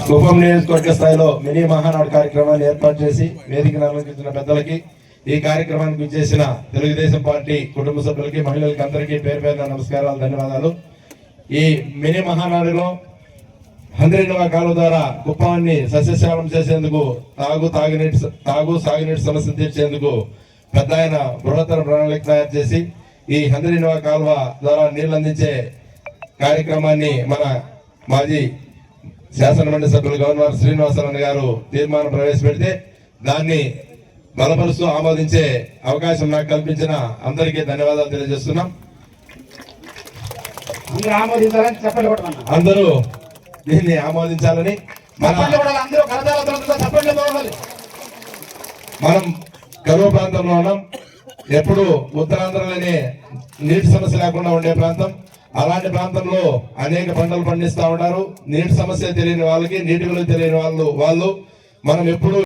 కుప్పం నియోజకవర్గ స్థాయిలో మినీ మహానాడు కార్యక్రమాన్ని ఏర్పాటు చేసి వేదికను అలంకరించిన పెద్దలకి, ఈ కార్యక్రమానికి విచ్చేసిన తెలుగుదేశం పార్టీ కుటుంబ సభ్యులకి, మహిళలకి అందరికీ పేరు పేరున నమస్కారాలు, ధన్యవాదాలు. ఈ మినీ మహానాడులో హంద్రీనవ కాలువ ద్వారా కుప్పాన్ని సస్యశ్యామలం చేసేందుకు, సాగునీటి సమస్య తీర్చేందుకు పెద్ద ఆయన బృహత్తర ప్రణాళిక తయారు చేసి ఈ హంద్రీనవ కాలువ ద్వారా నీళ్లు అందించే కార్యక్రమాన్ని మన మాజీ శాసనమండలి సభ్యులు గవర్నర్ శ్రీనివాసరావు గారు తీర్మానం ప్రవేశపెడితే దాన్ని బలపరుస్తూ ఆమోదించే అవకాశం నాకు కల్పించిన అందరికీ ధన్యవాదాలు తెలియజేస్తున్నాం. అందరూ దీన్ని ఆమోదించాలని మనం కరువు ప్రాంతంలో ఉన్నాం. ఎప్పుడు ఉత్తరాంధ్రలోనే నీటి సమస్య లేకుండా ఉండే ప్రాంతం. అలాంటి ప్రాంతంలో అనేక పంటలు పండిస్తూ ఉంటారు. నీటి సమస్య తెలియని వాళ్ళకి, నీటి విలువ తెలియని వాళ్ళు మనం ఎప్పుడు